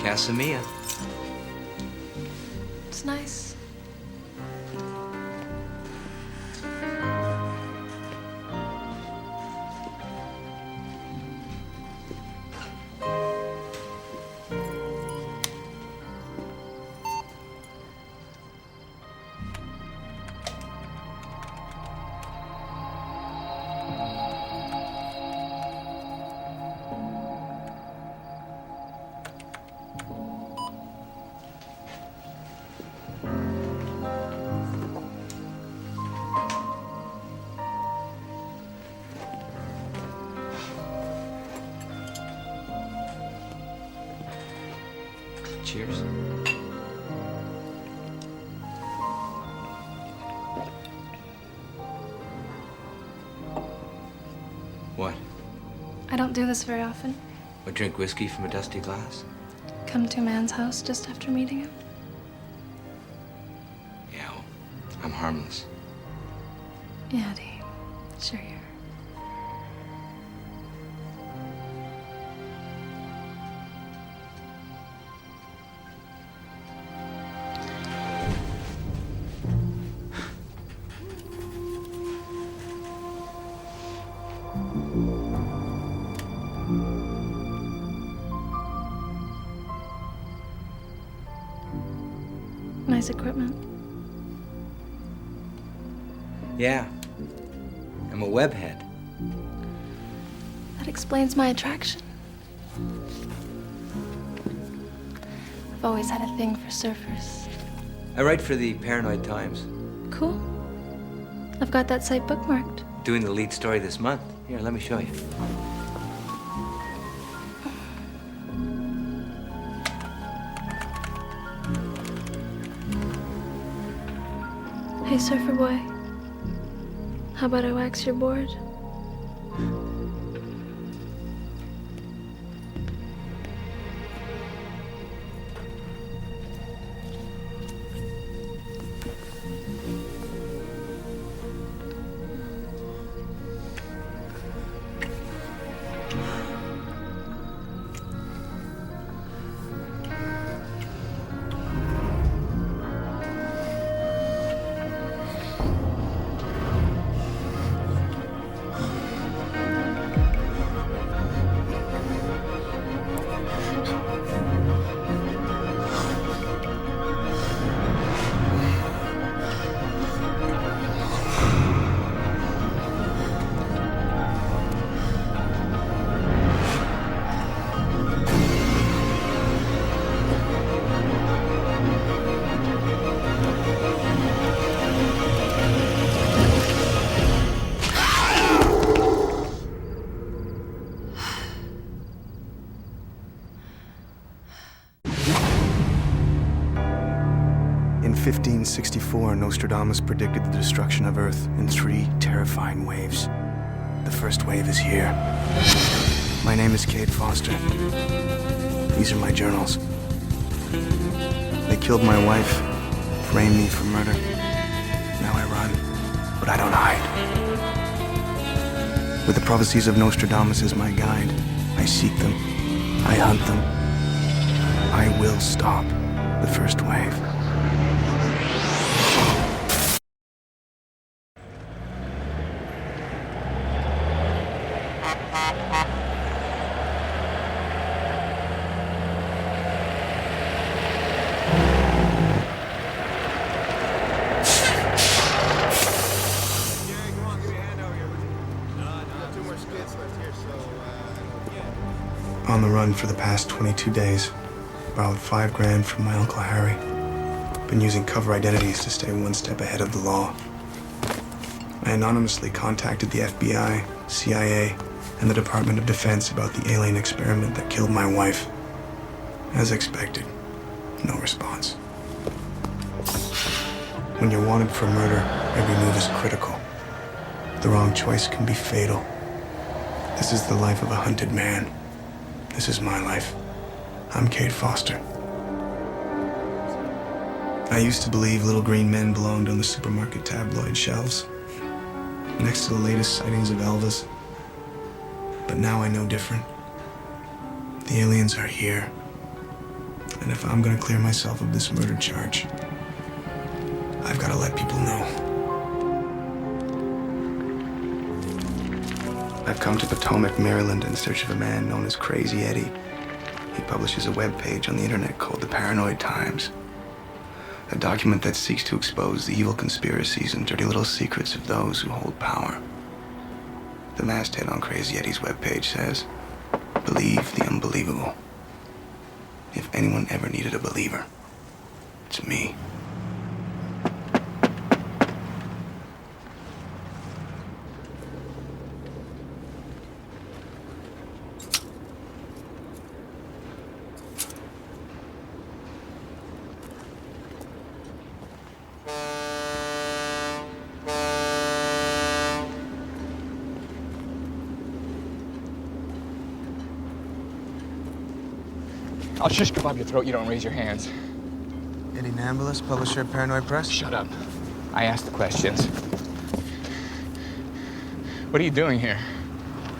Casamia. It's nice. Cheers. What? I don't do this very often. Or drink whiskey from a dusty glass? Come to a man's house just after meeting him. Yeah, well, I'm harmless. Yeah, Dean. Sure you are. Nice equipment. Yeah. I'm a webhead. That explains my attraction. I've always had a thing for surfers. I write for the Paranoid Times. Cool. I've got that site bookmarked. Doing the lead story this month. Here, let me show you. Hey, surfer boy. How about I wax your board? In 1564, Nostradamus predicted the destruction of Earth in 3 terrifying waves. The first wave is here. My name is Cade Foster. These are my journals. They killed my wife, framed me for murder. Now I run, but I don't hide. With the prophecies of Nostradamus as my guide, I seek them, I hunt them. I will stop the first wave. On the run for the past 22 days. Borrowed $5,000 from my Uncle Harry. Been using cover identities to stay one step ahead of the law. I anonymously contacted the FBI, CIA, and the Department of Defense about the alien experiment that killed my wife. As expected, no response. When you're wanted for murder, every move is critical. The wrong choice can be fatal. This is the life of a hunted man. This is my life. I'm Cade Foster. I used to believe little green men belonged on the supermarket tabloid shelves, next to the latest sightings of Elvis. But now I know different. The aliens are here. And if I'm gonna clear myself of this murder charge, I've gotta let people know. I've come to Potomac, Maryland in search of a man known as Crazy Eddie. He publishes a webpage on the internet called The Paranoid Times, a document that seeks to expose the evil conspiracies and dirty little secrets of those who hold power. The masthead on Crazy Eddie's webpage says, "Believe the unbelievable." If anyone ever needed a believer, it's me. I'll shish kebab your throat, you don't raise your hands. Eddie Nambulous, publisher of Paranoid Press? Shut up. I asked the questions. What are you doing here?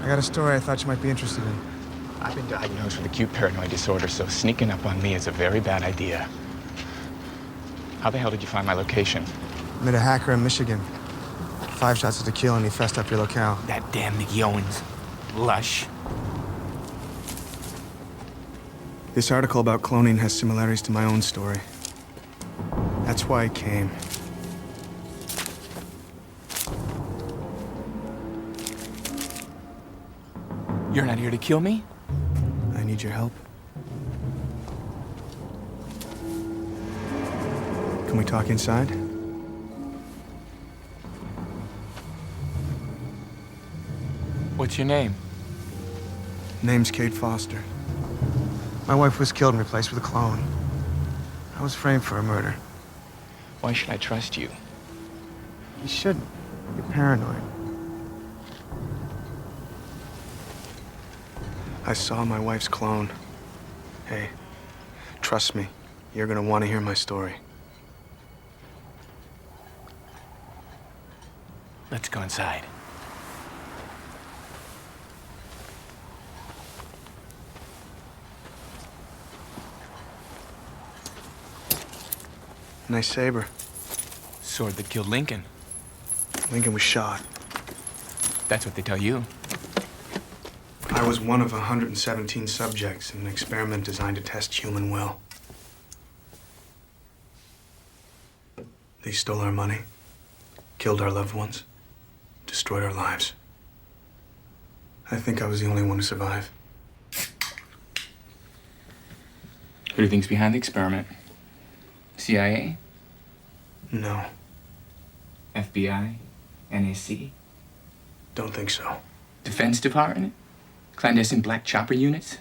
I got a story I thought you might be interested in. I've been diagnosed with acute paranoid disorder, so sneaking up on me is a very bad idea. How the hell did you find my location? Met a hacker in Michigan. 5 shots of tequila and he fessed up your locale. That damn Mickey Owens. Lush. This article about cloning has similarities to my own story. That's why I came. You're not here to kill me? I need your help. Can we talk inside? What's your name? Name's Cade Foster. My wife was killed and replaced with a clone. I was framed for a murder. Why should I trust you? You shouldn't. You're paranoid. I saw my wife's clone. Hey, trust me, you're gonna want to hear my story. Let's go inside. Nice saber. Sword that killed Lincoln. Lincoln was shot. That's what they tell you. I was one of 117 subjects in an experiment designed to test human will. They stole our money, killed our loved ones, destroyed our lives. I think I was the only one to survive. Who do you think's behind the experiment? CIA? No, FBI? NSC? don't think so. Defense Department? Clandestine black chopper units?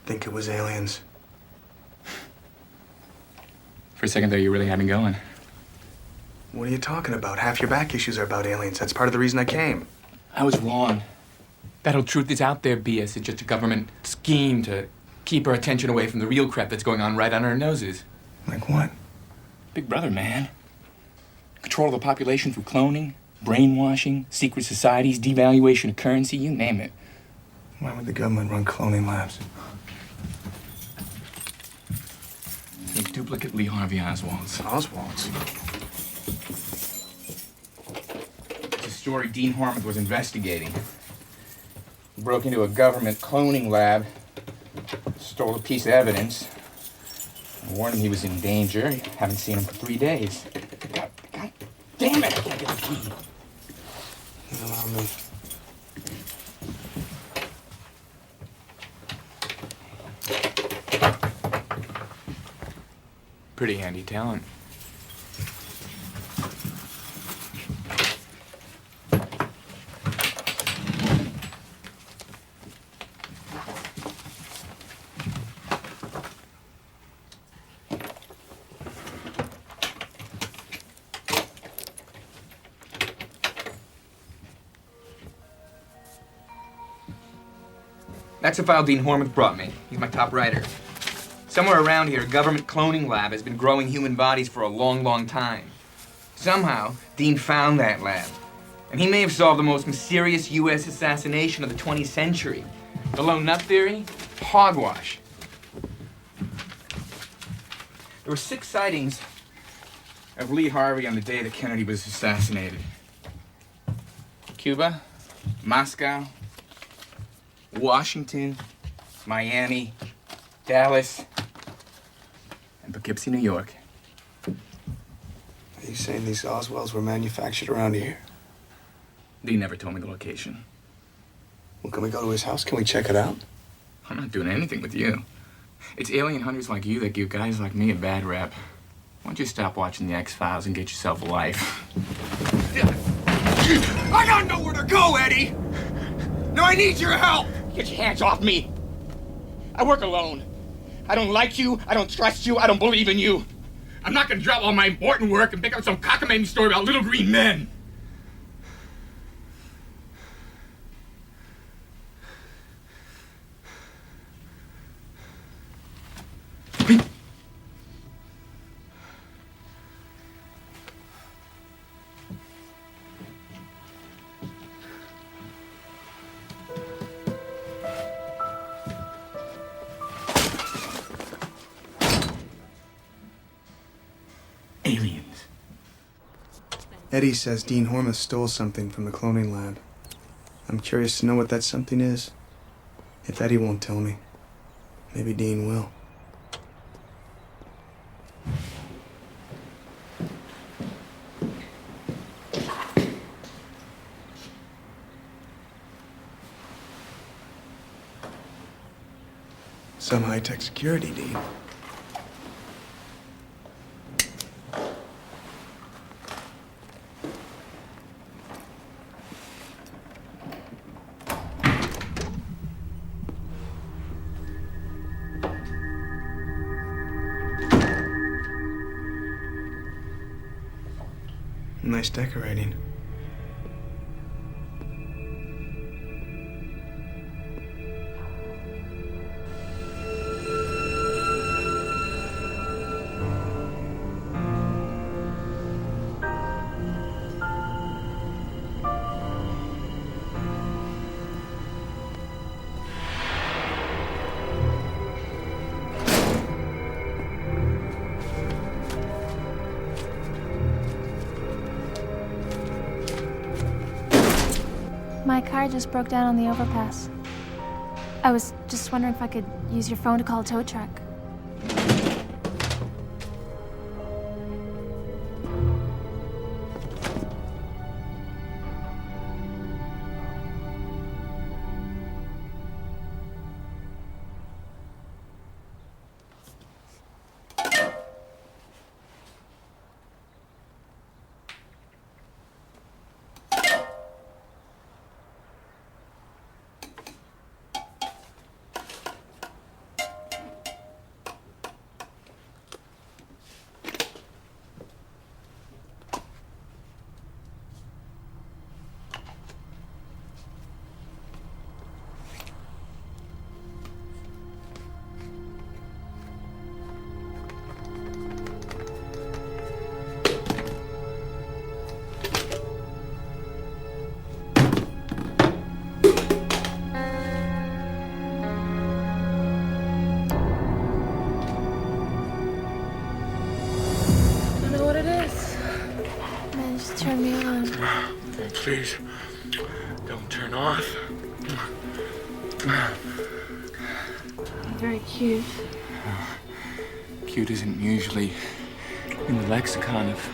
Think it was aliens. For a second there, you really had me going. What are you talking about? Half your back issues are about aliens. That's part of the reason I came. I was wrong. That whole truth is out there BS. It's just a government scheme to keep our attention away from the real crap that's going on right on our noses. Like what? Big brother, man. Control of the population through cloning, brainwashing, secret societies, devaluation of currency, you name it. Why would the government run cloning labs? Think duplicate Lee Harvey Oswald's. Oswald's? It's a story Dean Hormeth was investigating. He broke into a government cloning lab, stole a piece of evidence. I warned him he was in danger. Haven't seen him for 3 days. God damn it, I can't get the key. Allow me. Pretty handy talent. That's a file Dean Hormeth brought me. He's my top writer. Somewhere around here, a government cloning lab has been growing human bodies for a long, long time. Somehow, Dean found that lab. And he may have solved the most mysterious U.S. assassination of the 20th century. The lone nut theory? Hogwash. There were 6 sightings of Lee Harvey on the day that Kennedy was assassinated. Cuba, Moscow, Washington, Miami, Dallas, and Poughkeepsie, New York. Are you saying these Oswalds were manufactured around here? Dean never told me the location. Well, can we go to his house? Can we check it out? I'm not doing anything with you. It's alien hunters like you that give guys like me a bad rep. Why don't you stop watching the X-Files and get yourself a life? I got nowhere to go, Eddie! No, I need your help! Get your hands off me! I work alone. I don't like you, I don't trust you, I don't believe in you. I'm not gonna drop all my important work and pick up some cockamamie story about little green men. Aliens. Eddie says Dean Hormeth stole something from the cloning lab. I'm curious to know what that something is. If Eddie won't tell me, maybe Dean will. Some high-tech security, Dean. Nice decorating. My car just broke down on the overpass. I was just wondering if I could use your phone to call a tow truck. Turn me on. Oh, please, don't turn off. You're very cute. Cute isn't usually in the lexicon of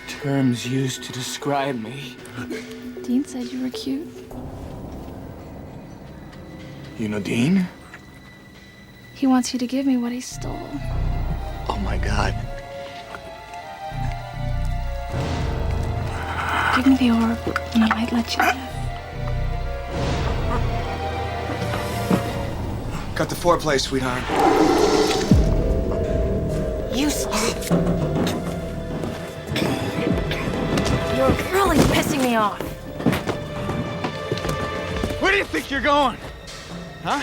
terms used to describe me. Dean said you were cute. You know Dean? He wants you to give me what he stole. Oh my God. Give me the orb, and I might let you live. Cut the foreplay, sweetheart. Useless. You're really pissing me off. Where do you think you're going? Huh?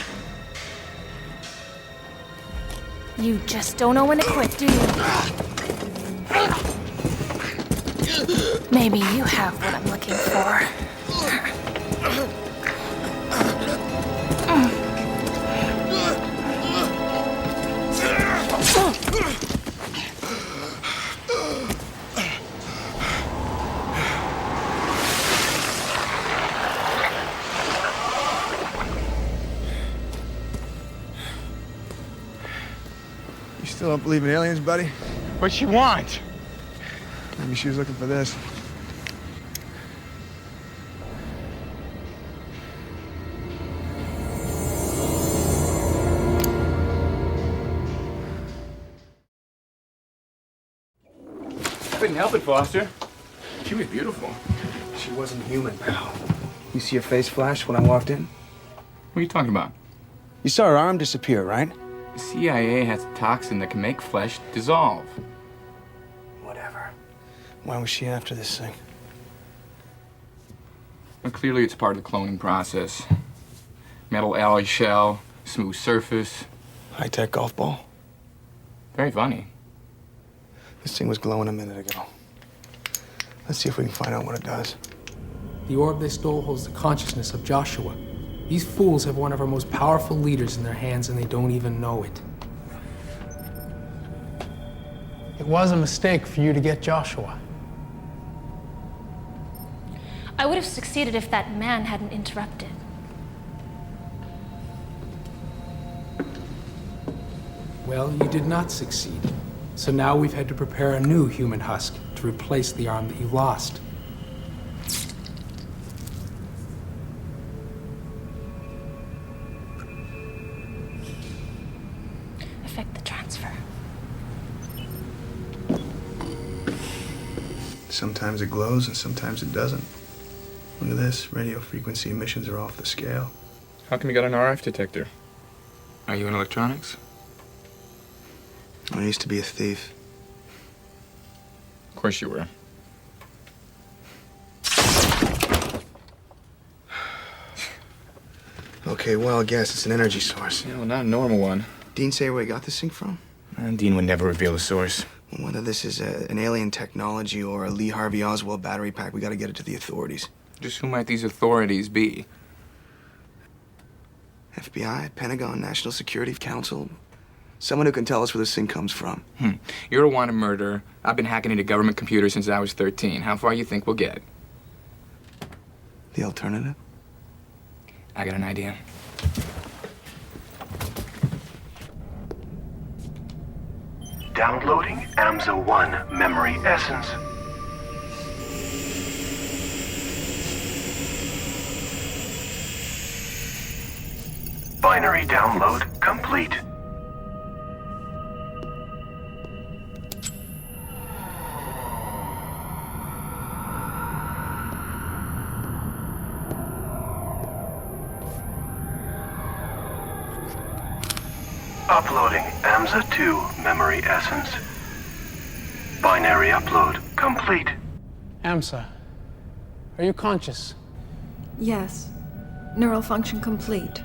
You just don't know when to quit, do you? Maybe you have what I'm looking for. You still don't believe in aliens, buddy? What'd she want? Maybe she was looking for this. Couldn't help it, Foster. She was beautiful. She wasn't human, pal. You see her face flash when I walked in? What are you talking about? You saw her arm disappear, right? The CIA has a toxin that can make flesh dissolve. Whatever. Why was she after this thing? Well, clearly it's part of the cloning process. Metal alloy shell, smooth surface. High-tech golf ball? Very funny. This thing was glowing a minute ago. Let's see if we can find out what it does. The orb they stole holds the consciousness of Joshua. These fools have one of our most powerful leaders in their hands and they don't even know it. It was a mistake for you to get Joshua. I would have succeeded if that man hadn't interrupted. Well, you did not succeed. So now we've had to prepare a new human husk to replace the arm that you lost. Effect the transfer. Sometimes it glows and sometimes it doesn't. Look at this. Radio frequency emissions are off the scale. How come you got an RF detector? Are you in electronics? I used to be a thief. Of course you were. Okay, well, I guess it's an energy source. Yeah, well, not a normal one. Dean say where he got this thing from? Dean would never reveal the source. Whether this is an alien technology or a Lee Harvey Oswald battery pack, we gotta get it to the authorities. Just who might these authorities be? FBI, Pentagon, National Security Council. Someone who can tell us where this thing comes from. You're a wanted murderer. I've been hacking into government computers since I was 13. How far you think we'll get? The alternative? I got an idea. Downloading AMSA-1 memory essence. Binary download complete. Uploading AMSA-2 memory essence. Binary upload complete. AMSA, are you conscious? Yes. Neural function complete.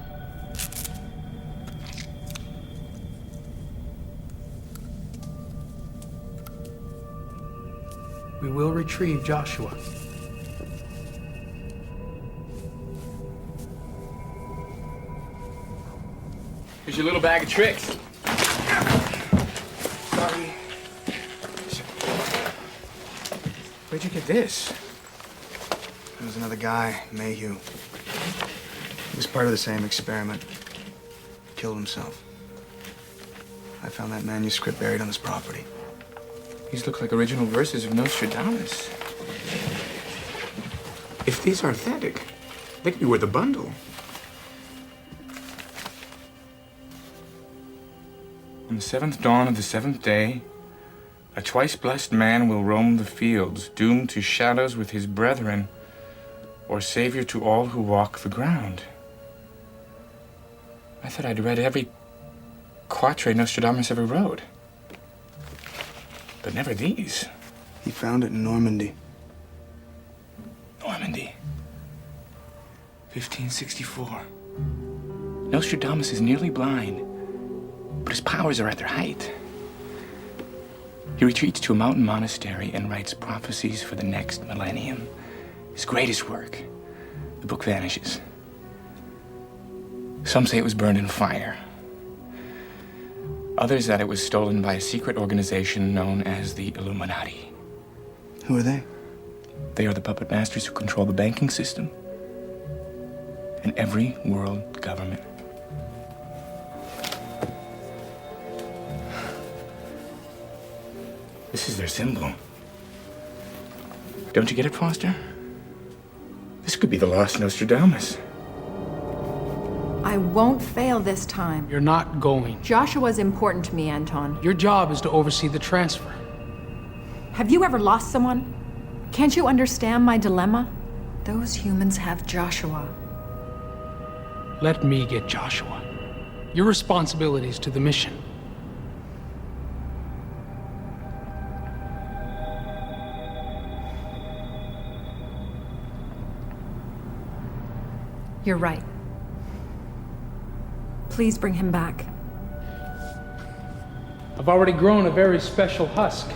We will retrieve Joshua. Here's your little bag of tricks. Sorry. Where'd you get this? There was another guy, Mayhew. He was part of the same experiment. Killed himself. I found that manuscript buried on his property. These look like original verses of Nostradamus. If these are authentic, they could be worth a bundle. On the seventh dawn of the seventh day, a twice-blessed man will roam the fields, doomed to shadows with his brethren, or savior to all who walk the ground. I thought I'd read every quatrain Nostradamus ever wrote. But never these. He found it in Normandy. Normandy. 1564. Nostradamus is nearly blind, but his powers are at their height. He retreats to a mountain monastery and writes prophecies for the next millennium. His greatest work. The book vanishes. Some say it was burned in fire. Others that it was stolen by a secret organization known as the Illuminati. Who are they? They are the puppet masters who control the banking system and every world government. This is their symbol. Don't you get it, Foster? This could be the lost Nostradamus. I won't fail this time. You're not going. Joshua's important to me, Anton. Your job is to oversee the transfer. Have you ever lost someone? Can't you understand my dilemma? Those humans have Joshua. Let me get Joshua. Your responsibility is to the mission. You're right. Please bring him back. I've already grown a very special husk.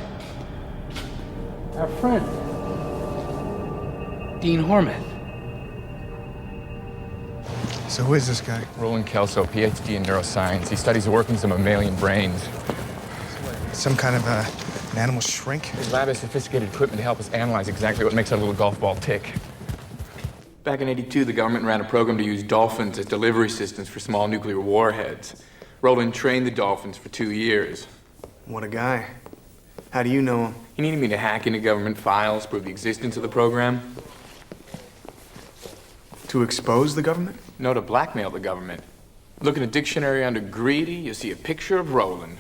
Our friend, Dean Hormeth. So who is this guy? Roland Kelso, PhD in neuroscience. He studies the workings of mammalian brains. Some kind of an animal shrink? His lab has sophisticated equipment to help us analyze exactly what makes our little golf ball tick. Back in '82, the government ran a program to use dolphins as delivery systems for small nuclear warheads. Roland trained the dolphins for 2 years. What a guy. How do you know him? He needed me to hack into government files, prove the existence of the program. To expose the government? No, to blackmail the government. Look in a dictionary under greedy, you'll see a picture of Roland.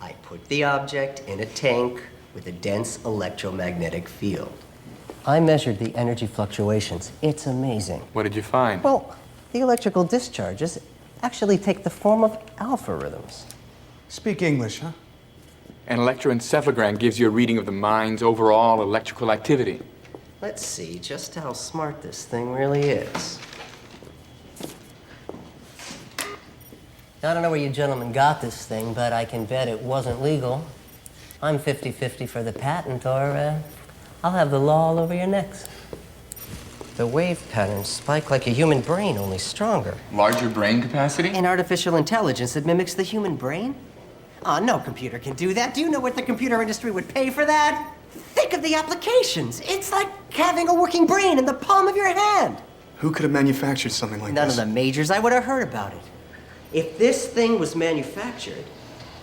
I put the object in a tank with a dense electromagnetic field. I measured the energy fluctuations. It's amazing. What did you find? Well, the electrical discharges actually take the form of alpha rhythms. Speak English, huh? An electroencephalogram gives you a reading of the mind's overall electrical activity. Let's see just how smart this thing really is. I don't know where you gentlemen got this thing, but I can bet it wasn't legal. I'm 50-50 for the patent, or I'll have the law all over your necks. The wave patterns spike like a human brain, only stronger. Larger brain capacity? An artificial intelligence that mimics the human brain? Oh, no computer can do that. Do you know what the computer industry would pay for that? Think of the applications. It's like having a working brain in the palm of your hand. Who could have manufactured something like None this? of the majors. I would have heard about it. If this thing was manufactured,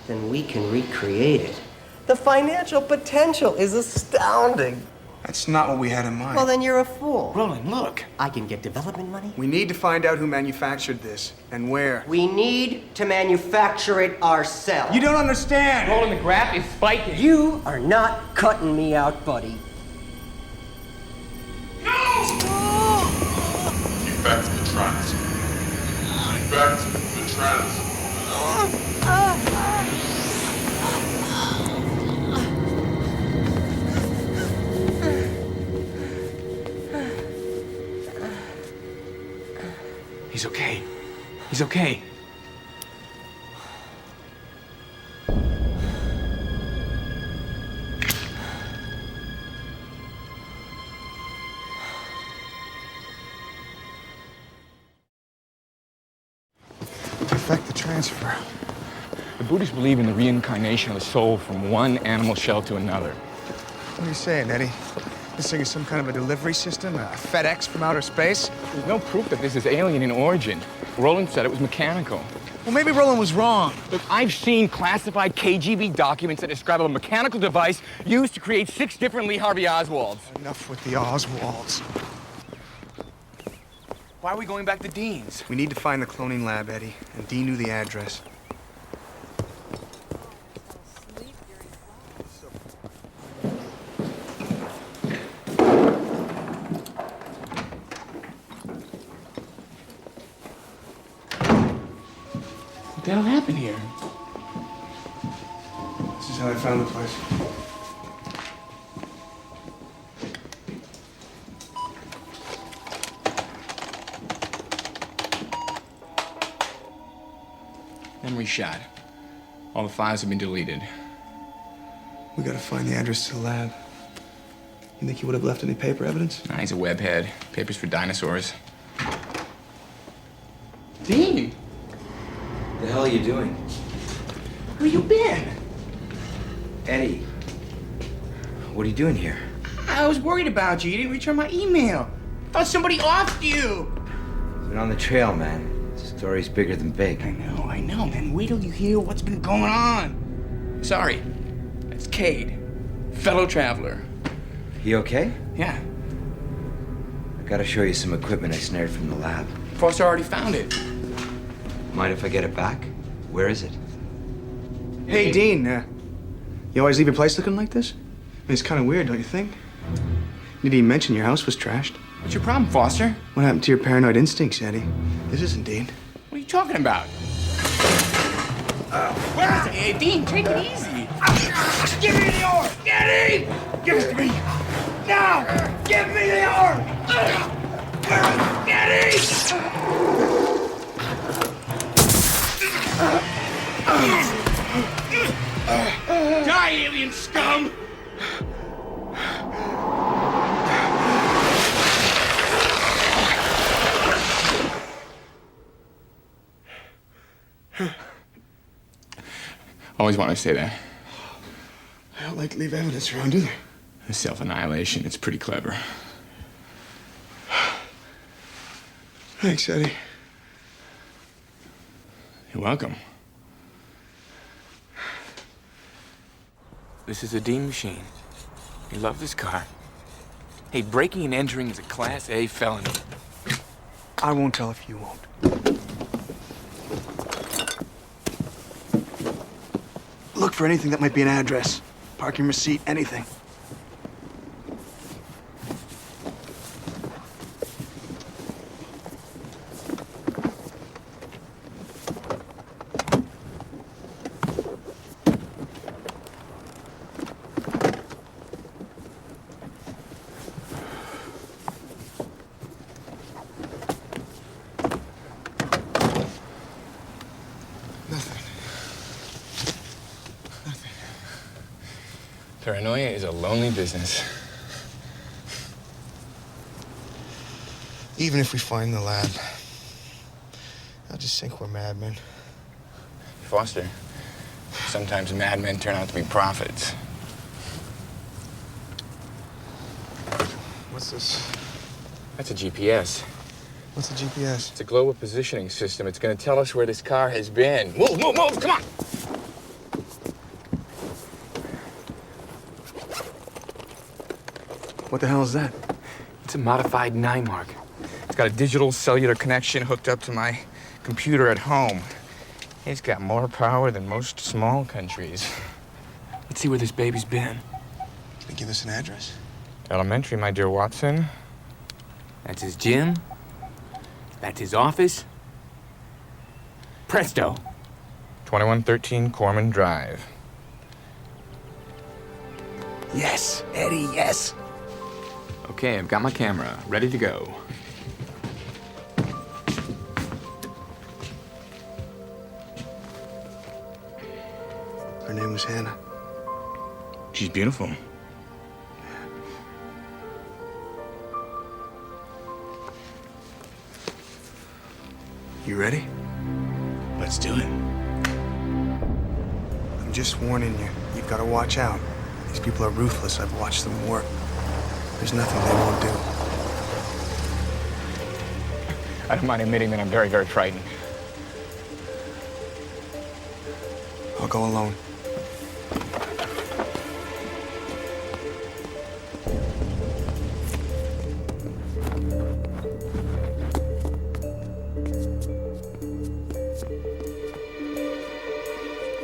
then we can recreate it. The financial potential is astounding. That's not what we had in mind. Well, then you're a fool. Roland, look. I can get development money. We need to find out who manufactured this and where. We need to manufacture it ourselves. You don't understand! Roland, the graph is spiking. You are not cutting me out, buddy. Effect the trance. Effect the trance. He's okay. He's okay. Effect the transfer. The Buddhists believe in the reincarnation of the soul from one animal shell to another. What are you saying, Eddie? This thing is some kind of a delivery system? A FedEx from outer space? There's no proof that this is alien in origin. Roland said it was mechanical. Well, maybe Roland was wrong. Look, I've seen classified KGB documents that describe a mechanical device used to create 6 different Lee Harvey Oswalds. Enough with the Oswalds. Why are we going back to Dean's? We need to find the cloning lab, Eddie, and Dean knew the address. What the hell happened here? This is how I found the place. Memory shot. All the files have been deleted. We gotta find the address to the lab. You think he would have left any paper evidence? Nah, he's a webhead. Papers for dinosaurs. Dean! The hell are you doing? Where you been? Eddie, what are you doing here? I was worried about you. You didn't return my email. Thought somebody offed you. Been on the trail, man. The story's bigger than big. I know, man. Wait till you hear what's been going on. Sorry. That's Cade. fellow traveler. He okay? Yeah. I gotta show you some equipment I snared from the lab. Foster already found it. Mind if I get it back? Where is it? Hey, Dean, you always leave your place looking like this? I mean, it's kind of weird, don't you think? You didn't even mention your house was trashed. What's your problem, Foster? What happened to your paranoid instincts, Eddie? This isn't Dean. What are you talking about? Where is it? Hey, Dean, take it easy. Give me the orb! Eddie! Give it to me! Now! Give me the orb! Eddie! Die, alien scum! Always wanted to say that. I don't like to leave evidence around either. The self-annihilation, it's pretty clever. Thanks, Eddie. You're welcome. This is a Dean machine. You love this car. Hey, breaking and entering is a Class A felony. I won't tell if you won't. Look for anything that might be an address. Parking receipt, anything. Paranoia is a lonely business. Even if we find the lab, I'll just think we're madmen. Foster, sometimes madmen turn out to be prophets. What's this? That's a GPS. What's a GPS? It's a global positioning system. It's going to tell us where this car has been. Move, move, move, come on! What the hell is that? It's a modified Nymark. It's got a digital cellular connection hooked up to my computer at home. It's got more power than most small countries. Let's see where this baby's been. Can you give us an address? Elementary, my dear Watson. That's his gym. That's his office. Presto. 2113 Corman Drive. Yes, Eddie, yes. Okay, I've got my camera, ready to go. Her name was Hannah. She's beautiful. You ready? Let's do it. I'm just warning you. You've got to watch out. These people are ruthless. I've watched them work. There's nothing they won't do. I don't mind admitting that I'm very, very frightened. I'll go alone.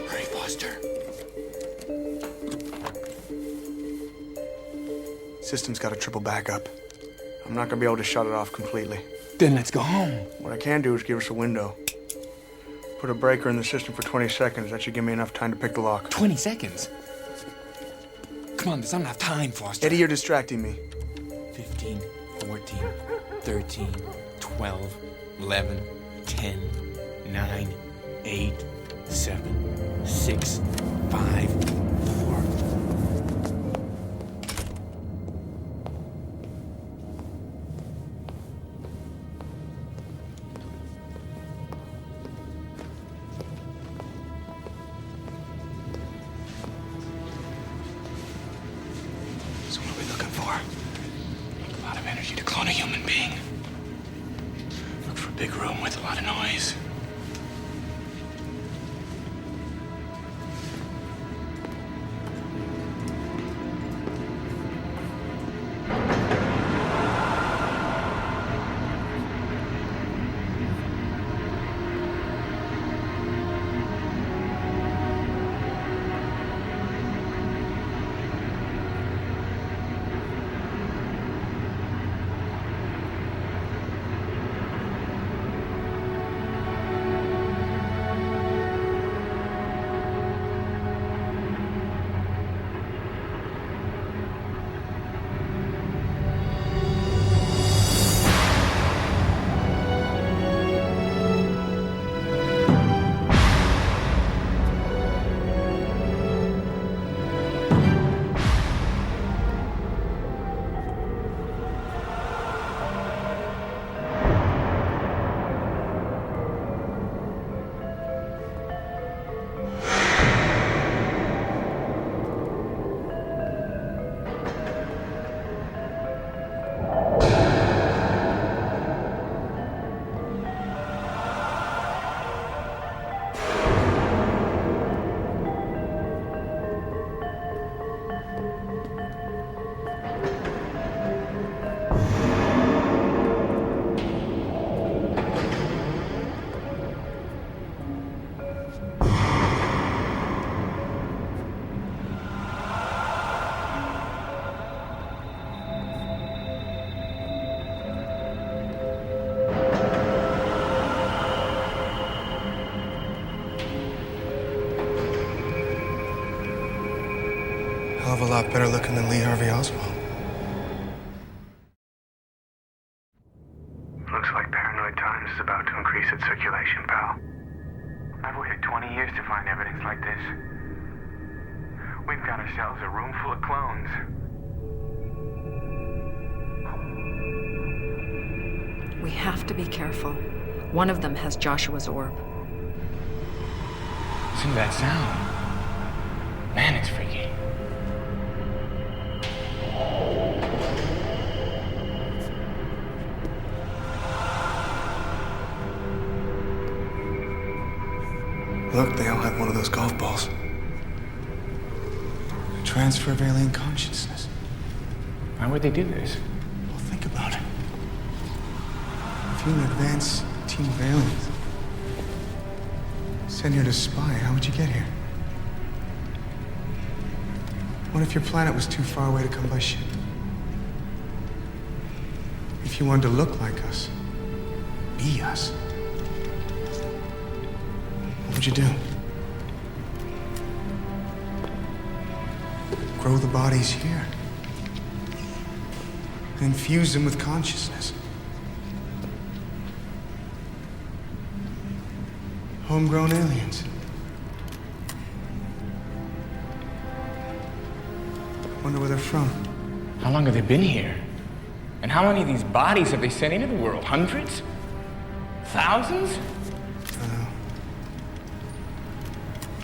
Hurry, Foster. System's got a triple backup. I'm not gonna be able to shut it off completely. Then let's go home. What I can do is give us a window. Put a breaker in the system for 20 seconds. That should give me enough time to pick the lock. 20 seconds? Come on, there's not enough time, Foster. Eddie, you're distracting me. 15, 14, 13, 12, 11, 10, 9, 8, 7, 6, 5, 4. So what are we looking for? A lot of energy to clone a human being. Look for a big room with a lot of noise. Hell of a lot better looking than Lee Harvey Oswald. Looks like Paranoid Times is about to increase its circulation, pal. I've waited 20 years to find evidence like this. We've got ourselves a room full of clones. We have to be careful. One of them has Joshua's orb. Listen to that sound. Man, it's freaky. Look, they all have one of those golf balls. A transfer of alien consciousness. Why would they do this? Well, think about it. If you're an advanced team of aliens, sent here to spy, how would you get here? What if your planet was too far away to come by ship? If you wanted to look like us, be us, what would you do? Grow the bodies here. And infuse them with consciousness. Homegrown aliens. Wonder where they're from. How long have they been here? And how many of these bodies have they sent into the world? Hundreds? Thousands? I don't know.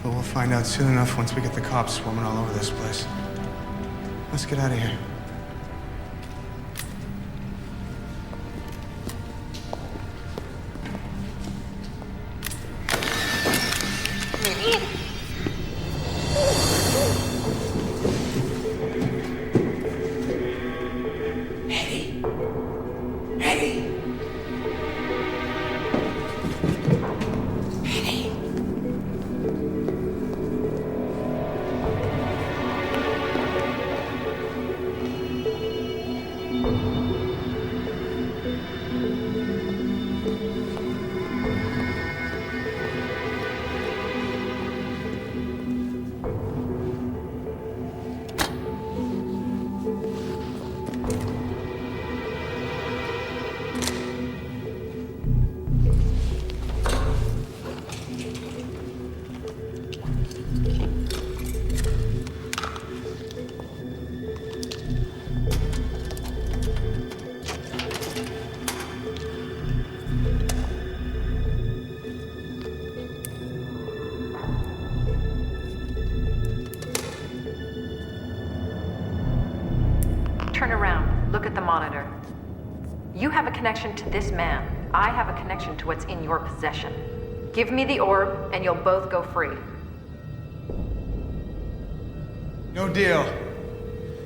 But we'll find out soon enough once we get the cops swarming all over this place. Let's get out of here. Turn around. Look at the monitor. You have a connection to this man. I have a connection to what's in your possession. Give me the orb, and you'll both go free. No deal.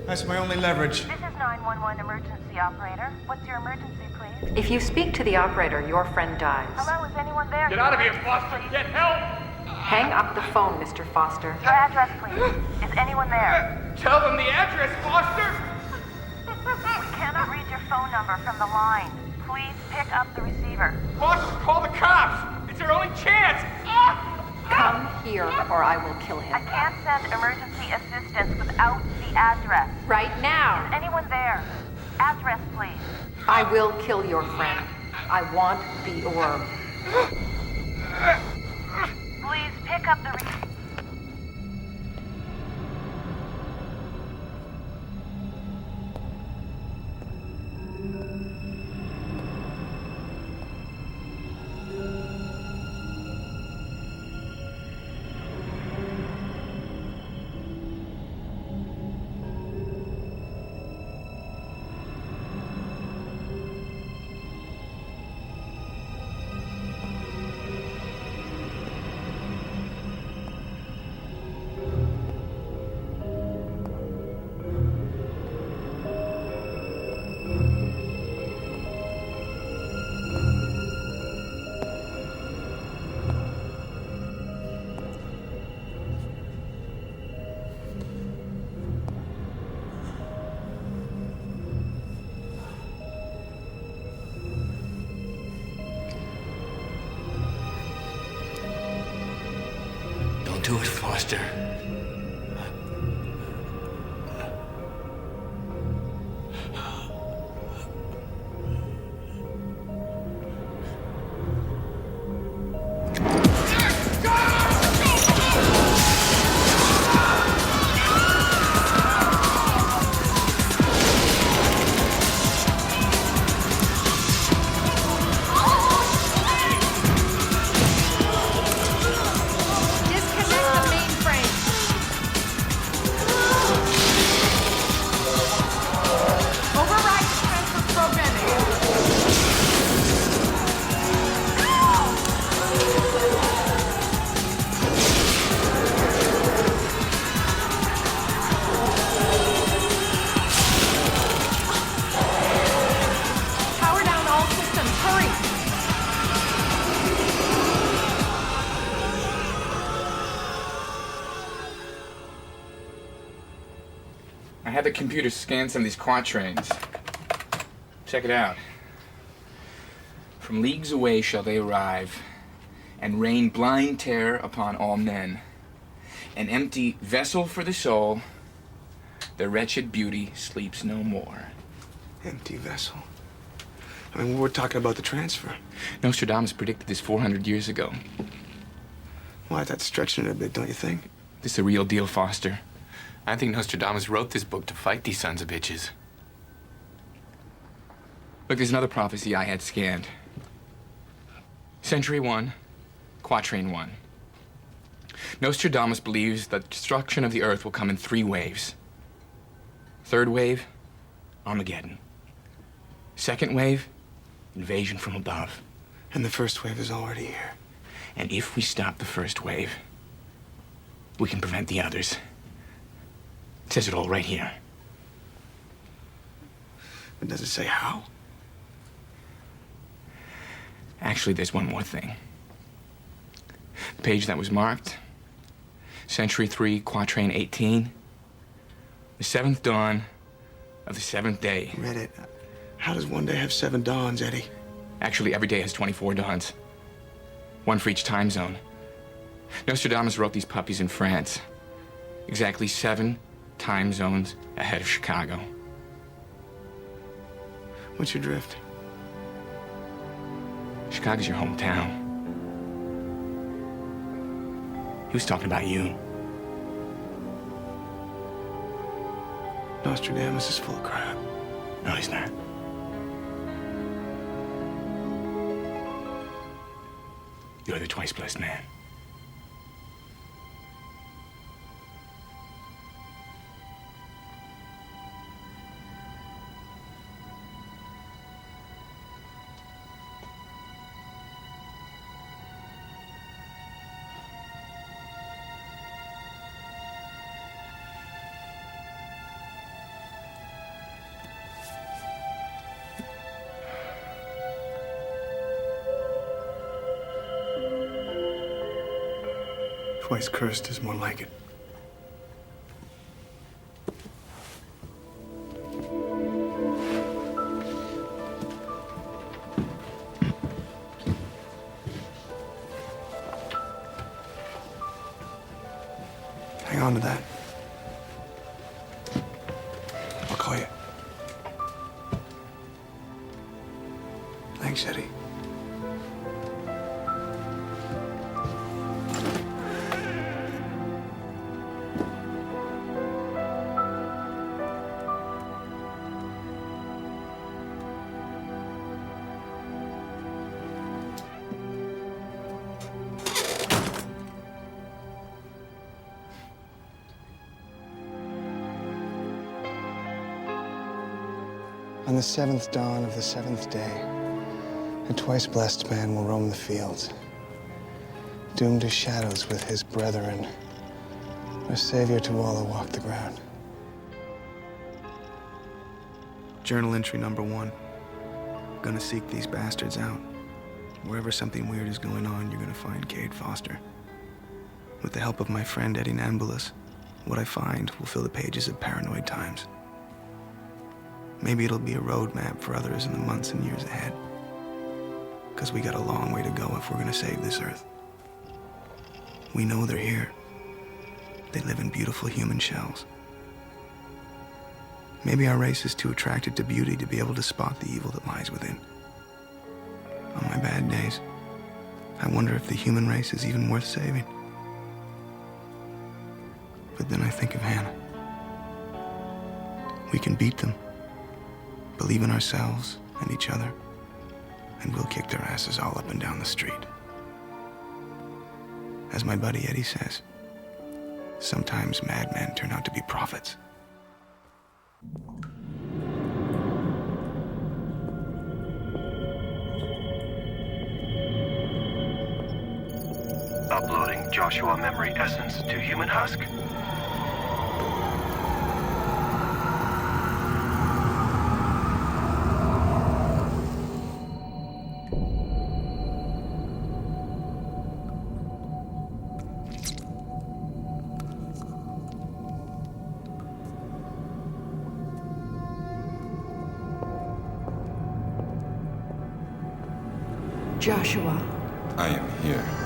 That's my only leverage. This is 911 emergency operator. What's your emergency, please? If you speak to the operator, your friend dies. Hello, is anyone there? Get out of here, Foster! Get help! Hang up the phone, Mr. Foster. Your address, please. Is anyone there? Tell them the address, Foster! We cannot read your phone number from the line. Please pick up the receiver. Foster, call the cops! It's our only chance! Come here, or I will kill him. I can't send emergency assistance without the address. Right now! Is anyone there? Address, please. I will kill your friend. I want the orb. Please pick up the receiver. Do it, Foster. I had the computer scan some of these quatrains. Check it out. From leagues away shall they arrive, and rain blind terror upon all men. An empty vessel for the soul, the wretched beauty sleeps no more. Empty vessel. I mean, we're talking about the transfer. Nostradamus predicted this 400 years ago. Why, that's stretching it a bit, don't you think? This is the real deal, Foster. I think Nostradamus wrote this book to fight these sons of bitches. Look, there's another prophecy I had scanned. Century 1, Quatrain 1. Nostradamus believes that destruction of the earth will come in 3 waves. Third wave, Armageddon. Second wave, invasion from above. And the first wave is already here. And if we stop the first wave, we can prevent the others. It says it all right here. But does it say how? Actually, there's one more thing. The page that was marked, Century 3, Quatrain 18, the 7th dawn of the 7th day. Read it. How does one day have 7 dawns, Eddie? Actually, every day has 24 dawns. 1 for each time zone. Nostradamus wrote these puppies in France. Exactly 7 time zones ahead of Chicago. What's your drift? Chicago's your hometown. He was talking about you. Nostradamus is full of crap. No, he's not. You're the twice blessed man. Twice cursed is more like it. Hang on to that. I'll call you. Thanks, Eddie. On the 7th dawn of the 7th day, a twice blessed man will roam the fields, doomed to shadows with his brethren, a savior to all who walk the ground. Journal entry number 1. Gonna seek these bastards out. Wherever something weird is going on, you're gonna find Cade Foster. With the help of my friend Eddie Nambulous, what I find will fill the pages of Paranoid Times. Maybe it'll be a roadmap for others in the months and years ahead. Because we got a long way to go if we're gonna save this Earth. We know they're here. They live in beautiful human shells. Maybe our race is too attracted to beauty to be able to spot the evil that lies within. On my bad days, I wonder if the human race is even worth saving. But then I think of Hannah. We can beat them. Believe in ourselves and each other, and we'll kick their asses all up and down the street. As my buddy Eddie says, sometimes madmen turn out to be prophets. Uploading Joshua memory essence to human husk. Joshua. I am here.